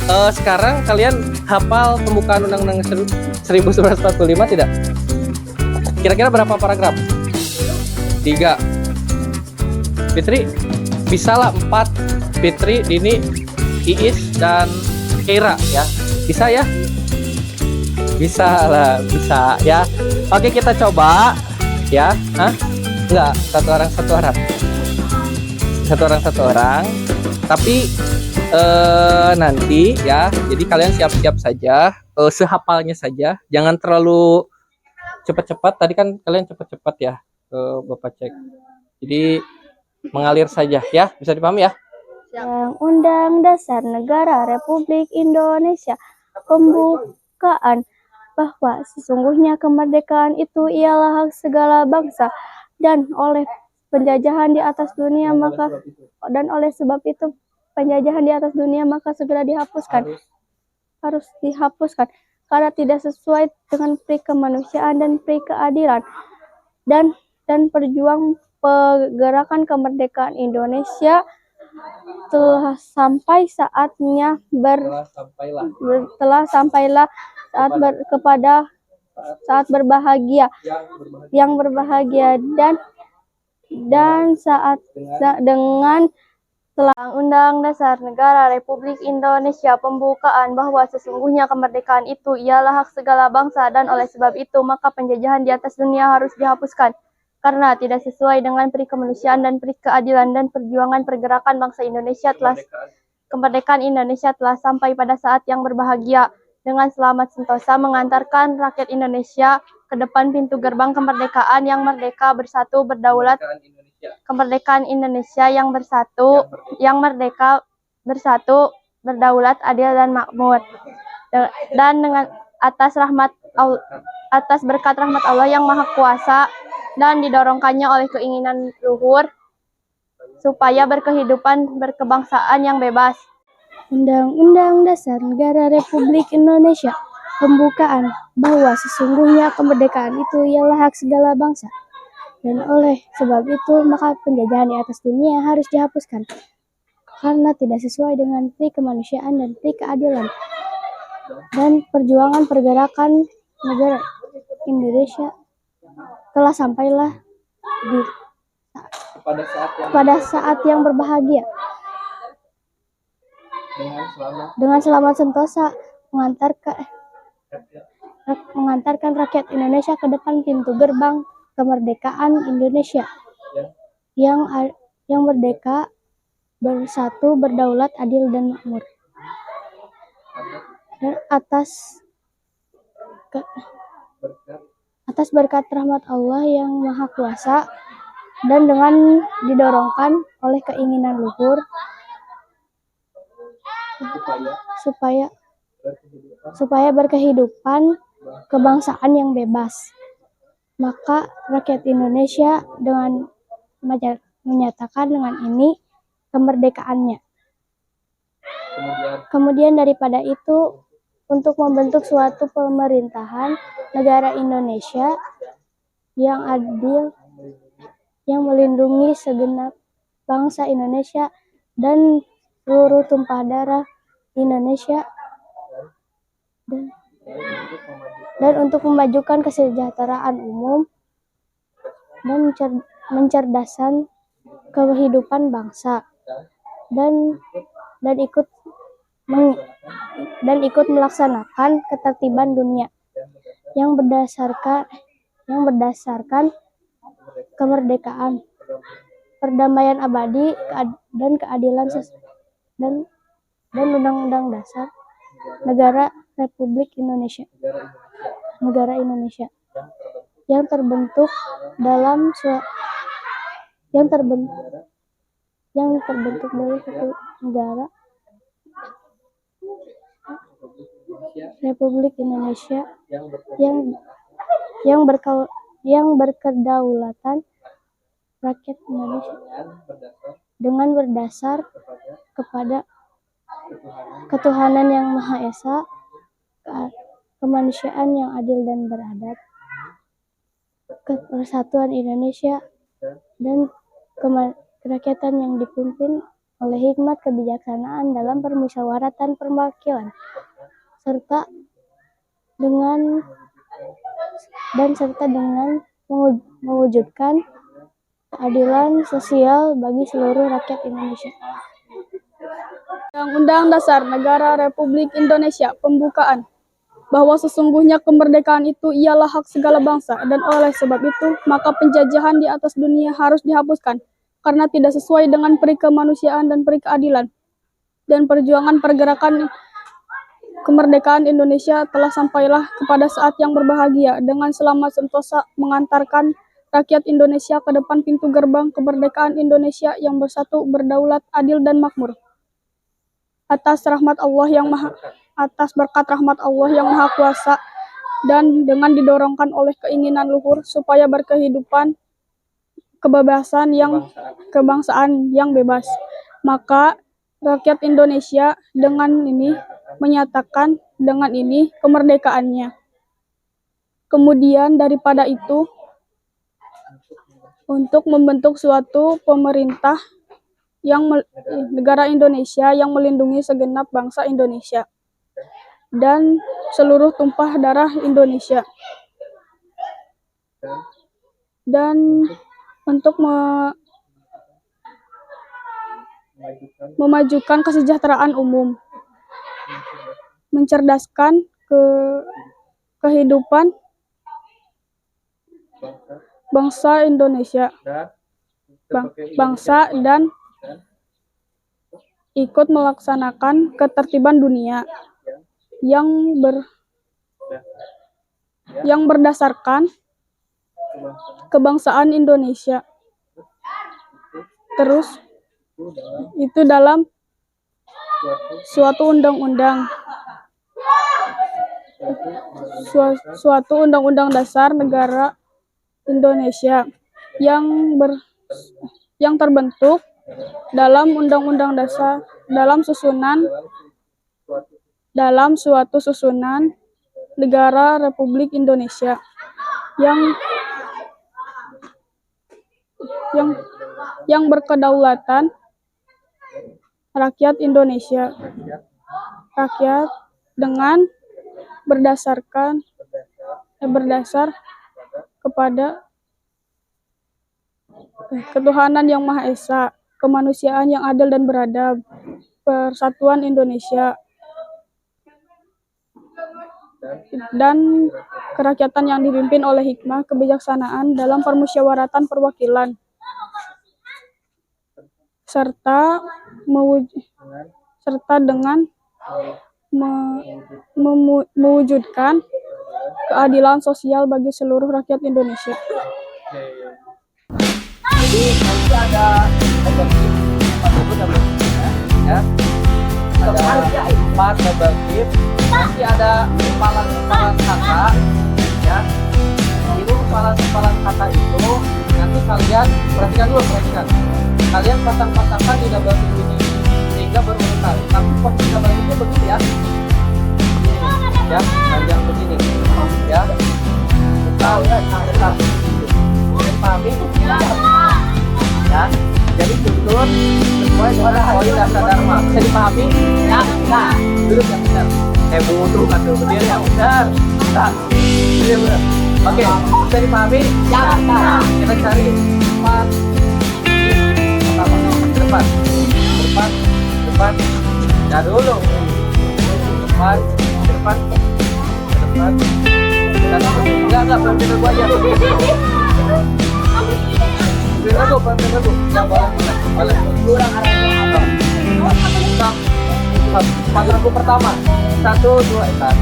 Sekarang kalian hafal pembukaan Undang-Undang 1945 tidak? Kira-kira berapa paragraf? 3. Fitri bisa lah 4. Fitri, Dini, Iis, dan Keira ya. Bisa ya? Bisa lah, bisa ya. Oke, kita coba ya. Hah? Enggak, satu orang satu orang. Satu orang satu orang. Tapi nanti ya. Jadi kalian siap-siap saja, sehafalnya saja. Jangan terlalu cepat-cepat. Tadi kan kalian cepat-cepat ya. Bapak cek. Jadi mengalir saja ya. Bisa dipahami ya? Undang Dasar Negara Republik Indonesia pembukaan bahwa sesungguhnya kemerdekaan itu ialah hak segala bangsa dan oleh penjajahan di atas dunia oleh sebab itu penjajahan di atas dunia maka segera harus dihapuskan karena tidak sesuai dengan pri kemanusiaan dan pri keadilan dan perjuang pergerakan kemerdekaan Indonesia telah sampai saatnya saat berbahagia yang berbahagia dan saat dengan telah Undang Dasar Negara Republik Indonesia pembukaan bahwa sesungguhnya kemerdekaan itu ialah hak segala bangsa dan oleh sebab itu maka penjajahan di atas dunia harus dihapuskan karena tidak sesuai dengan pri kemanusiaan dan pri keadilan dan perjuangan pergerakan bangsa Indonesia kemerdekaan Indonesia telah sampai pada saat yang berbahagia dengan selamat sentosa mengantarkan rakyat Indonesia ke depan pintu gerbang kemerdekaan yang merdeka bersatu berdaulat kemerdekaan Indonesia yang bersatu yang merdeka bersatu berdaulat adil dan makmur dan dengan atas berkat rahmat Allah yang maha kuasa dan didorongkannya oleh keinginan luhur supaya berkehidupan berkebangsaan yang bebas. Undang-Undang Dasar Negara Republik Indonesia pembukaan bahwa sesungguhnya kemerdekaan itu ialah hak segala bangsa dan oleh sebab itu maka penjajahan di atas dunia harus dihapuskan karena tidak sesuai dengan pri kemanusiaan dan pri keadilan dan perjuangan pergerakan negara Indonesia telah sampailah pada saat yang berbahagia dengan selamat sentosa mengantarkan rakyat Indonesia ke depan pintu gerbang kemerdekaan Indonesia yang merdeka bersatu berdaulat adil dan makmur dan atas berkat rahmat Allah yang maha kuasa dan dengan didorongkan oleh keinginan luhur supaya berkehidupan kebangsaan yang bebas maka rakyat Indonesia dengan menyatakan dengan ini kemerdekaannya. Kemudian daripada itu untuk membentuk suatu pemerintahan negara Indonesia yang adil yang melindungi segenap bangsa Indonesia dan seluruh tumpah darah Indonesia dan untuk memajukan kesejahteraan umum dan mencerdaskan kehidupan bangsa dan ikut melaksanakan ketertiban dunia yang berdasarkan kemerdekaan, perdamaian abadi dan keadilan dan Undang-Undang Dasar Negara Republik Indonesia yang terbentuk dari suatu negara Republik Indonesia yang berkedaulatan rakyat Indonesia dengan berdasar kepada ketuhanan yang Maha Esa, kemanusiaan yang adil dan beradab, persatuan Indonesia dan kerakyatan yang dipimpin oleh hikmat kebijaksanaan dalam permusyawaratan perwakilan, serta dengan mewujudkan keadilan sosial bagi seluruh rakyat Indonesia. Undang-Undang Dasar Negara Republik Indonesia Pembukaan, bahwa sesungguhnya kemerdekaan itu ialah hak segala bangsa, dan oleh sebab itu maka penjajahan di atas dunia harus dihapuskan karena tidak sesuai dengan peri kemanusiaan dan peri keadilan. Dan perjuangan pergerakan kemerdekaan Indonesia telah sampailah kepada saat yang berbahagia dengan selamat sentosa mengantarkan rakyat Indonesia ke depan pintu gerbang kemerdekaan Indonesia yang bersatu, berdaulat, adil, dan makmur. Atas berkat rahmat Allah yang Maha Kuasa, dan dengan didorongkan oleh keinginan luhur supaya berkehidupan kebangsaan yang bebas, maka rakyat Indonesia dengan ini menyatakan dengan ini kemerdekaannya. Kemudian daripada itu, untuk membentuk suatu pemerintah negara Indonesia yang melindungi segenap bangsa Indonesia dan seluruh tumpah darah Indonesia, dan untuk memajukan kesejahteraan umum, mencerdaskan kehidupan bangsa Indonesia, dan ikut melaksanakan ketertiban dunia yang berdasarkan kebangsaan Indonesia. Terus itu dalam suatu undang-undang dasar negara Indonesia yang terbentuk dalam undang-undang dasar dalam suatu susunan negara Republik Indonesia yang berkedaulatan rakyat Indonesia, rakyat dengan berdasar kepada ketuhanan yang Maha Esa, kemanusiaan yang adil dan beradab, persatuan Indonesia, dan kerakyatan yang dipimpin oleh hikmah kebijaksanaan dalam permusyawaratan perwakilan, serta dengan mewujudkan keadilan sosial bagi seluruh rakyat Indonesia. Jadi nanti ada ya, ada 4 membership, nanti ada kepalan kata, ya. Ini kepalan kata itu nanti kalian perhatikan. Kalian pasang-pasangkan di double ini sehingga berurutan. Tapi posisi double ini begini ya. Ya, panjang begini. Ya. Kita pahami ya. Jadi tutur sesuai dengan poin dasar dharma. Bisa dipahami? Ya, nah. Duduk yang benar. Butuh kan berdiri yang benar. Nah, ini benar. Oke, bisa dipahami? Ya, nah. Kita cari tempat depan. Ya dulu. Depan. Enggak, berhenti dulu aja. Berhenti dulu. Yang boleh. Kurang arahnya. Empat lagu pertama. 1, 2, 4.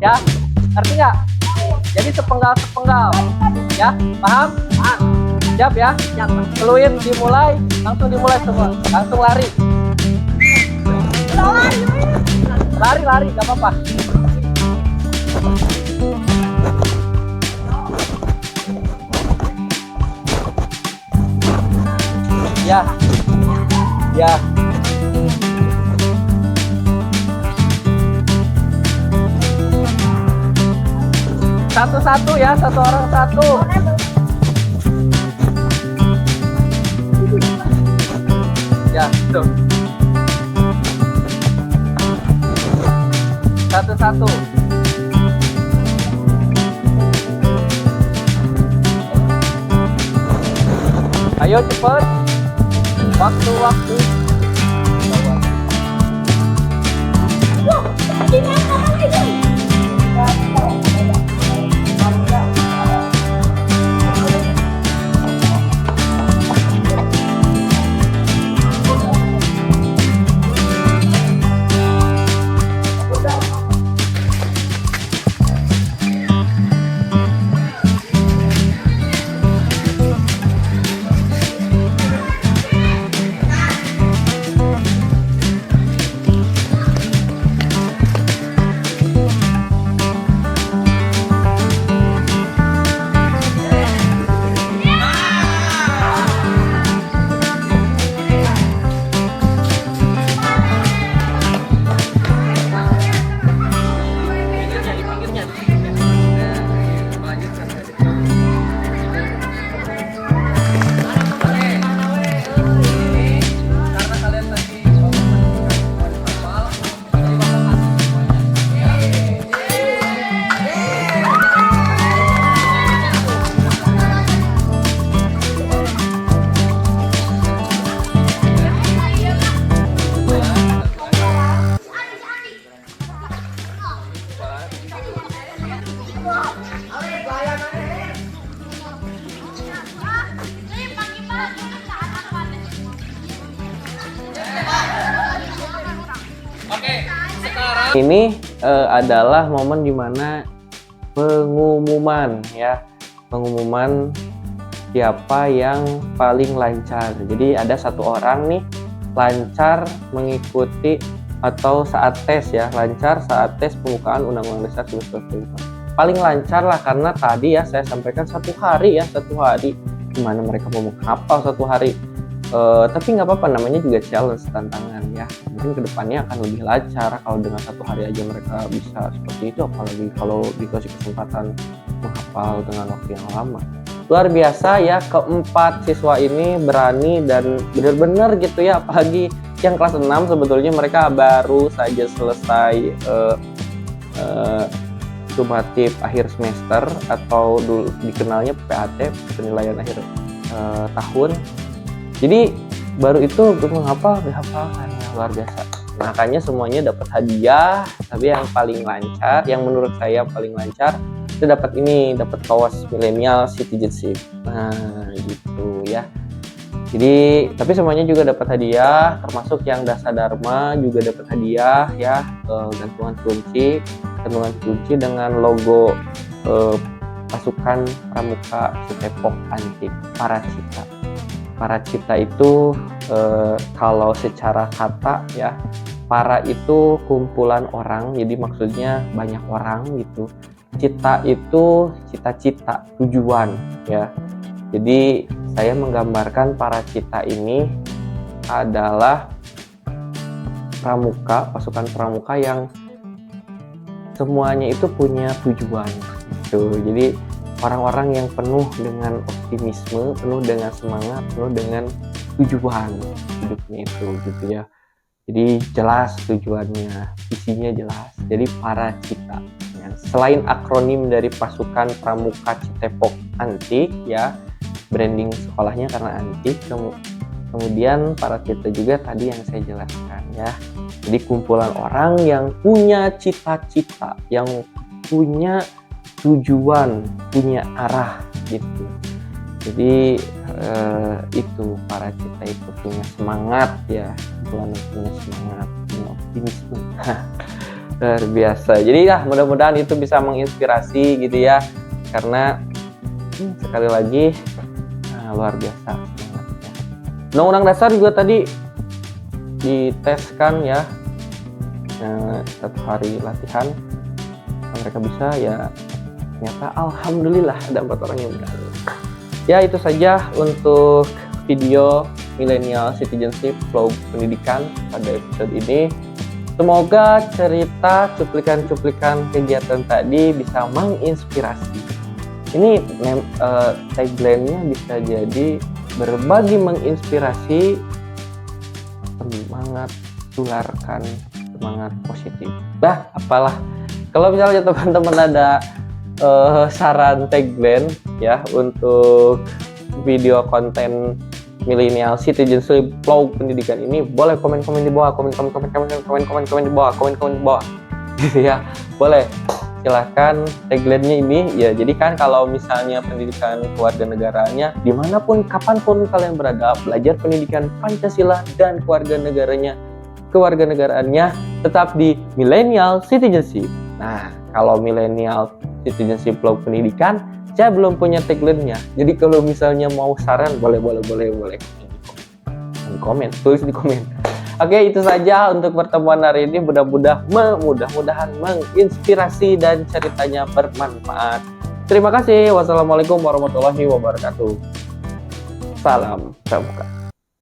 Ya, ngerti nggak? Jadi sepenggal. Ya, paham? Siap ya? Peluit dimulai, langsung dimulai semua. Langsung lari. Lari, gak apa-apa. Ya. Satu-satu ya, satu orang satu. Ayo cepet. Waktu. Ini adalah momen dimana pengumuman siapa yang paling lancar. Jadi ada satu orang nih lancar mengikuti atau saat tes lancar saat tes pembukaan Undang-Undang Dasar 1945. Paling lancar lah karena tadi saya sampaikan satu hari gimana mereka mau menghafal satu hari. Tapi nggak apa-apa, namanya juga challenge, tantangan mungkin kedepannya akan lebih lancar kalau dengan satu hari aja mereka bisa seperti itu, apalagi kalau dikasih kesempatan menghafal dengan waktu yang lama. Luar biasa keempat siswa ini berani dan benar-benar gitu apalagi yang kelas 6 sebetulnya mereka baru saja selesai sumatif akhir semester atau dulu dikenalnya PAT, penilaian akhir tahun. Jadi baru itu dihafalkan luar biasa. Makanya semuanya dapat hadiah, tapi yang paling lancar, yang menurut saya paling lancar itu dapat kaos milenial citizenship. Nah, gitu ya. Jadi, tapi semuanya juga dapat hadiah, termasuk yang Dasa Dharma juga dapat hadiah gantungan kunci dengan logo pasukan Pramuka Citepok Antik Paracita. Paracita itu kalau secara kata para itu kumpulan orang, jadi maksudnya banyak orang gitu. Cita itu cita-cita, tujuan Jadi saya menggambarkan Paracita ini adalah pramuka, pasukan pramuka yang semuanya itu punya tujuan gitu. Jadi orang-orang yang penuh dengan optimisme, penuh dengan semangat, penuh dengan tujuan hidupnya itu gitu Jadi jelas tujuannya, visinya jelas. Jadi Paracita. Selain akronim dari pasukan Pramuka Citepok Antik branding sekolahnya karena antik, kemudian Paracita juga tadi yang saya jelaskan Jadi kumpulan orang yang punya cita-cita, yang punya tujuan, punya arah gitu. Jadi itu Paracita itu punya semangat punya semangat, punya optimisme. Luar biasa. Jadi mudah-mudahan itu bisa menginspirasi gitu karena sekali lagi luar biasa semangatnya. Undang-Undang Dasar juga tadi diteskan satu hari latihan mereka bisa ternyata alhamdulillah ada 4 orang yang berani. Itu saja untuk video Millennial Citizenship Vlog Pendidikan pada episode ini. Semoga cerita cuplikan-cuplikan kegiatan tadi bisa menginspirasi. Ini tagline-nya bisa jadi berbagi menginspirasi, semangat, tularkan semangat positif. Apalah. Kalau misalnya teman-teman ada saran tagline untuk video konten millennial citizenship flow pendidikan ini, boleh komen-komen di bawah, komen di bawah gitu ya. Boleh, silahkan tagline-nya ini ya. Jadi kan kalau misalnya pendidikan kewarganegaranya dimanapun kapanpun kalian berada, belajar pendidikan Pancasila dan kewarganegaraannya tetap di millennial citizenship. Nah, kalau millennial citizenship flow pendidikan, saya belum punya tagline-nya. Jadi kalau misalnya mau saran, boleh tulis di komen. Oke, itu saja untuk pertemuan hari ini. Mudah-mudahan menginspirasi dan ceritanya bermanfaat. Terima kasih. Wassalamualaikum warahmatullahi wabarakatuh. Salam pramuka.